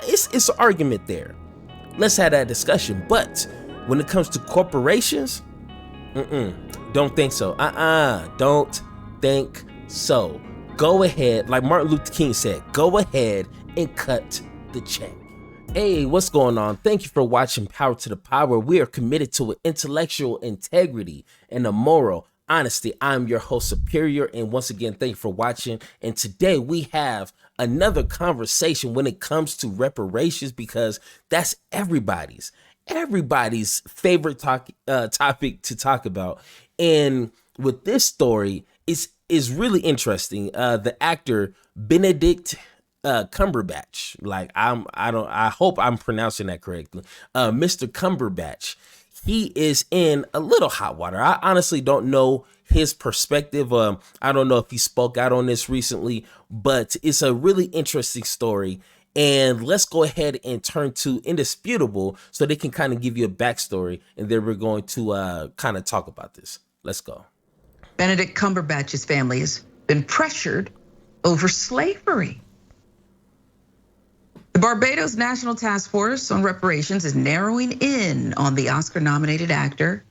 it's an argument there. Let's have that discussion. But when it comes to corporations, don't think so. Don't think so. Go ahead, like Martin Luther King said, go ahead and cut the check. Hey, what's going on? Thank you for watching Power to the Power. We are committed to intellectual integrity and a moral honesty. I'm your host, Superior, and once again, thank you for watching. And today we have another conversation when it comes to reparations, because that's everybody's favorite topic to talk about. And with this story, is really interesting. The actor Benedict Cumberbatch, I hope I'm pronouncing that correctly. Mr. Cumberbatch, he is in a little hot water. I honestly don't know his perspective. I don't know if he spoke out on this recently, but it's a really interesting story. And let's go ahead and turn to Indisputable so they can kind of give you a backstory, and then we're going to kind of talk about this. Let's go. Benedict Cumberbatch's family has been pressured over slavery. The Barbados National Task Force on Reparations is narrowing in on the Oscar-nominated actor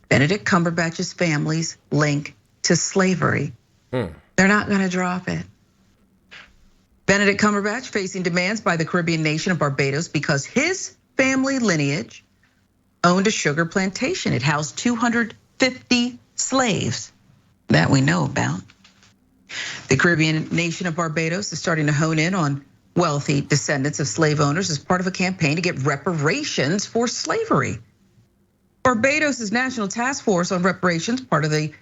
Benedict Cumberbatch's family's link to slavery. They're not going to drop it. Benedict Cumberbatch facing demands by the Caribbean nation of Barbados because his family lineage owned a sugar plantation. It housed 250 slaves that we know about. The Caribbean nation of Barbados is starting to hone in on wealthy descendants of slave owners as part of a campaign to get reparations for slavery. Barbados' National Task Force on Reparations, part of the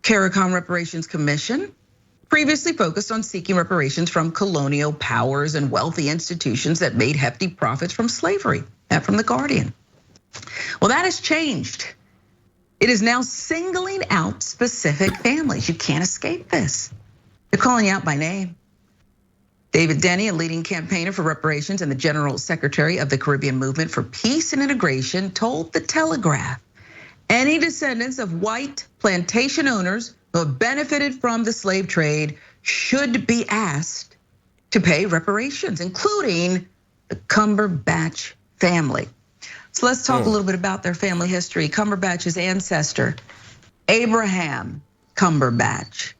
CARICOM Reparations Commission, previously focused on seeking reparations from colonial powers and wealthy institutions that made hefty profits from slavery. That from The Guardian. Well, that has changed. It is now singling out specific families. You can't escape this. They're calling you out by name. David Denny, a leading campaigner for reparations and the General Secretary of the Caribbean Movement for Peace and Integration, told The Telegraph, any descendants of white plantation owners who have benefited from the slave trade should be asked to pay reparations, including the Cumberbatch family. So let's talk a little bit about their family history. Cumberbatch's ancestor, Abraham Cumberbatch,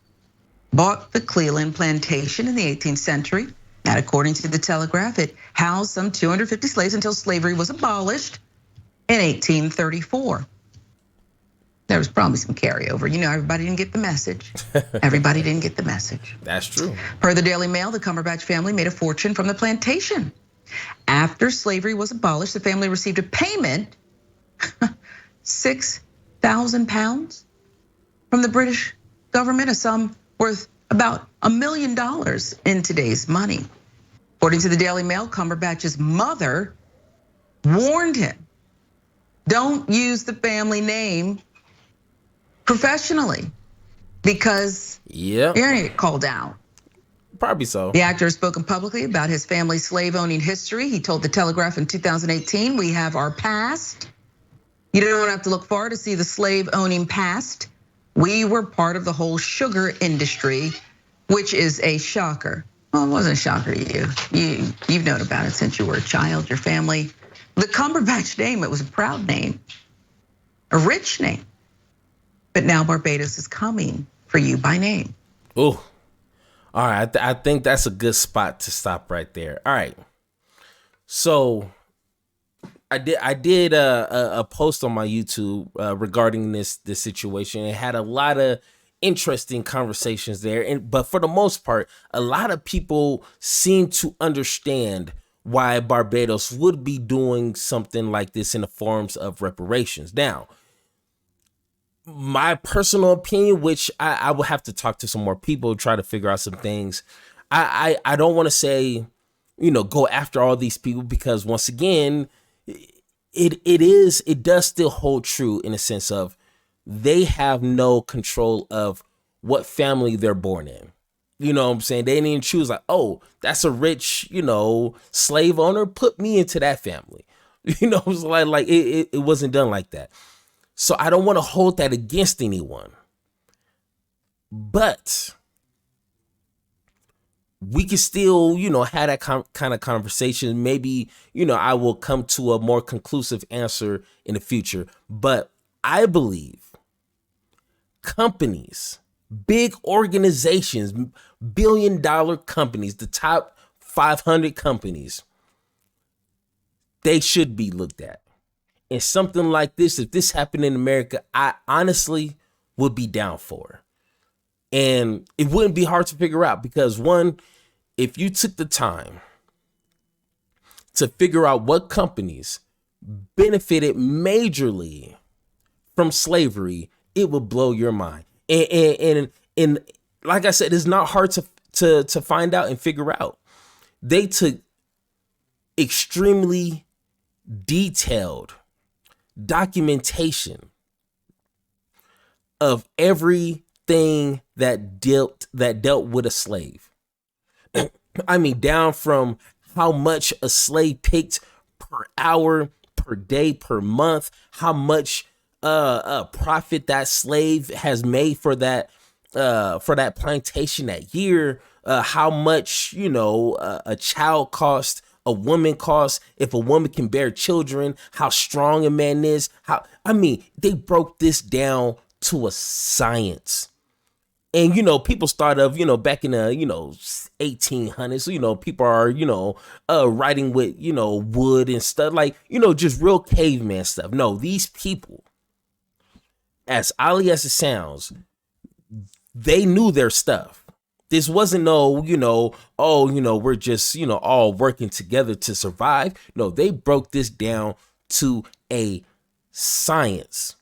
bought the Cleland plantation in the 18th century. And according to The Telegraph, it housed some 250 slaves until slavery was abolished in 1834. There was probably some carryover. You know, everybody didn't get the message. Everybody didn't get the message. That's true. Per the Daily Mail, the Cumberbatch family made a fortune from the plantation. After slavery was abolished, the family received a payment, 6,000 pounds from the British government, a sum worth about $1 million in today's money. According to the Daily Mail, Cumberbatch's mother warned him, don't use the family name professionally because you're gonna get called out. Probably so. The actor has spoken publicly about his family's slave owning history. He told The Telegraph in 2018, we have our past. You don't have to look far to see the slave owning past. We were part of the whole sugar industry, which is a shocker. Well, it wasn't a shocker to you. You've known about it since you were a child, your family. The Cumberbatch name, it was a proud name, a rich name. But now Barbados is coming for you by name. Oh, all right. I think that's a good spot to stop right there. All right. So I did a post on my YouTube regarding this situation. It had a lot of interesting conversations there, but for the most part, a lot of people seem to understand why Barbados would be doing something like this in the forms of reparations. Now, my personal opinion, which I will have to talk to some more people, try to figure out some things. I don't want to say, go after all these people, because once again, it does still hold true in a sense of they have no control of what family they're born in. You know what I'm saying? They didn't even choose like, oh, that's a rich, slave owner. Put me into that family. It was like it wasn't done like that. So I don't want to hold that against anyone. But we can still, have that kind of conversation. Maybe, I will come to a more conclusive answer in the future. But I believe companies, big organizations, billion-dollar companies, the top 500 companies, they should be looked at. And something like this, if this happened in America, I honestly would be down for. And it wouldn't be hard to figure out because, one, if you took the time to figure out what companies benefited majorly from slavery, it would blow your mind. And like I said, it's not hard to find out and figure out. They took extremely detailed documentation of everything that dealt with a slave. I mean, down from how much a slave picked per hour, per day, per month, how much profit that slave has made for that plantation that year, how much a child cost, a woman costs, if a woman can bear children, how strong a man is. They broke this down to a science. And, people start of, back in the, 1800s, people are, writing with, wood and stuff like, just real caveman stuff. No, these people, as oddly as it sounds, they knew their stuff. This wasn't we're just, all working together to survive. No, they broke this down to a science.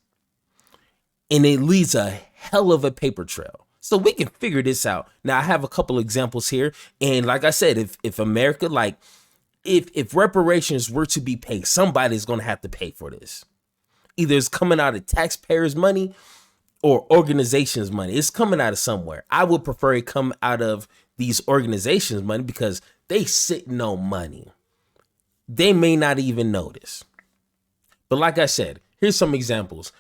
And it leads a hell of a paper trail. So we can figure this out. Now, I have a couple examples here. And like I said, if America, if reparations were to be paid, somebody's going to have to pay for this. Either it's coming out of taxpayers' money or organizations' money. It's coming out of somewhere. I would prefer it come out of these organizations' money because they sitting on money. They may not even notice. But like I said, here's some examples.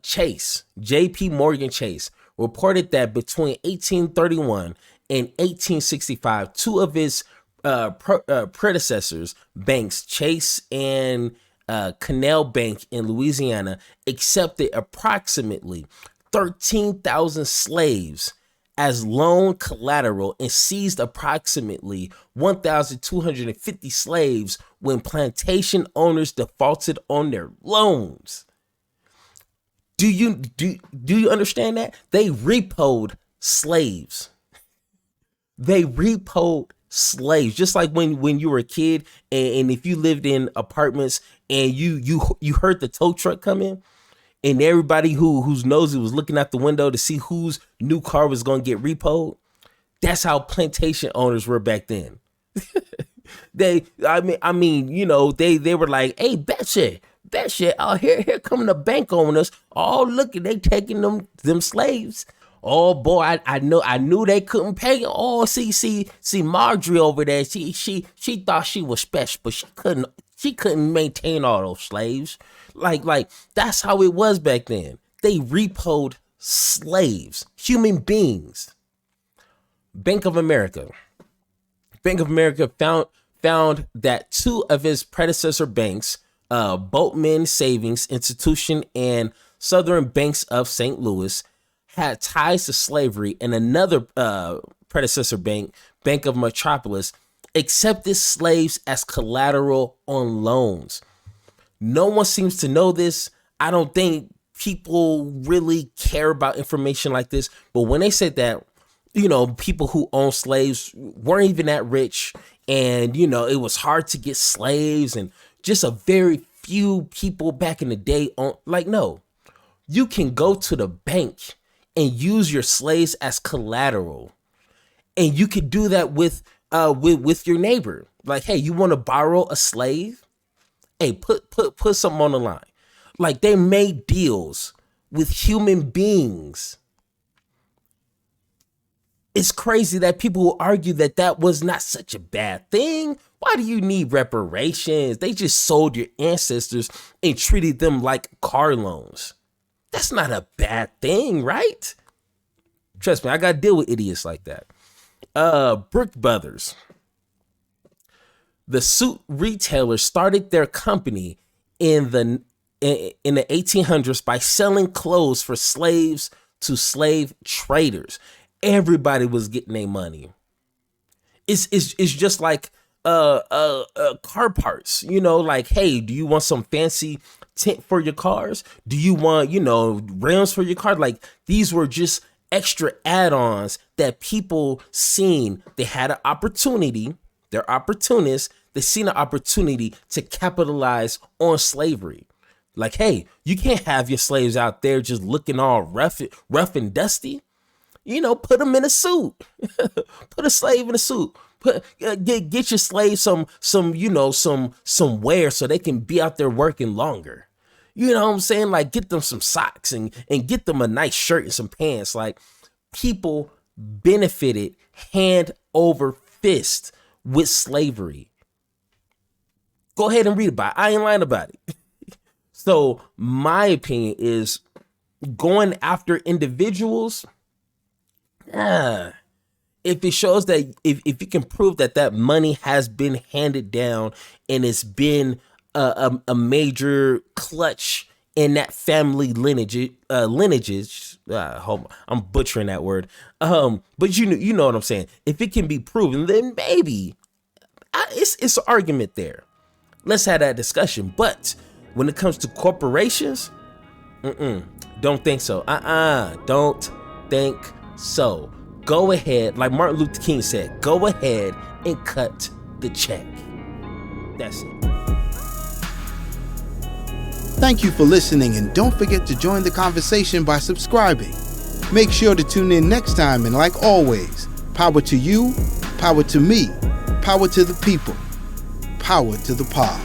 Chase, JP Morgan Chase, reported that between 1831 and 1865, two of his predecessors, banks, Chase and Canal Bank in Louisiana, accepted approximately 13,000 slaves as loan collateral and seized approximately 1,250 slaves when plantation owners defaulted on their loans. Do you understand that? They repoed slaves. They repoed slaves, just like when you were a kid and if you lived in apartments and you heard the tow truck come in and everybody whose nosy was looking out the window to see whose new car was going to get repoed. That's how plantation owners were back then. They were like, hey, that shit, oh, here come the bank owners. Oh, look, they taking them slaves. Oh boy, I knew they couldn't pay. Oh, see Marjorie over there. She thought she was special, but she couldn't maintain all those slaves. Like that's how it was back then. They repoed slaves, human beings. Bank of America found that two of his predecessor banks, Boatman Savings Institution and Southern Banks of St. Louis, had ties to slavery, and another predecessor bank, Bank of Metropolis, accepted slaves as collateral on loans. No one seems to know this. I don't think people really care about information like this. But when they said that, people who own slaves weren't even that rich, and, it was hard to get slaves, and just a very few people back in the day no, you can go to the bank and use your slaves as collateral. And you could do that with your neighbor. Like, hey, you want to borrow a slave? Hey, put something on the line. Like, they made deals with human beings. It's crazy that people will argue that was not such a bad thing. Why do you need reparations? They just sold your ancestors and treated them like car loans. That's not a bad thing, right? Trust me, I got to deal with idiots like that. Brick Brothers. The suit retailers started their company in the 1800s by selling clothes for slaves to slave traders. Everybody was getting their money. It's just like car parts, like, hey, do you want some fancy tint for your cars? Do you want, rims for your car? Like, these were just extra add-ons that people seen. They had an opportunity. They're opportunists. They seen an opportunity to capitalize on slavery. Like, hey, you can't have your slaves out there just looking all rough and dusty. Put them in a suit. Put a slave in a suit. Get your slave some wear so they can be out there working longer. You know what I'm saying? Like, get them some socks and get them a nice shirt and some pants. Like, people benefited hand over fist with slavery. Go ahead and read about it. I ain't lying about it. So my opinion is, going after individuals, if it shows that, if you can prove that money has been handed down and it's been a major clutch in that family lineages, I'm butchering that word. But you know what I'm saying. If it can be proven, then maybe it's an argument there. Let's have that discussion. But when it comes to corporations, don't think so. Don't think so. Go ahead, like Martin Luther King said, go ahead and cut the check. That's it. Thank you for listening, and don't forget to join the conversation by subscribing. Make sure to tune in next time, and like always, power to you, power to me, power to the people, power to the pod.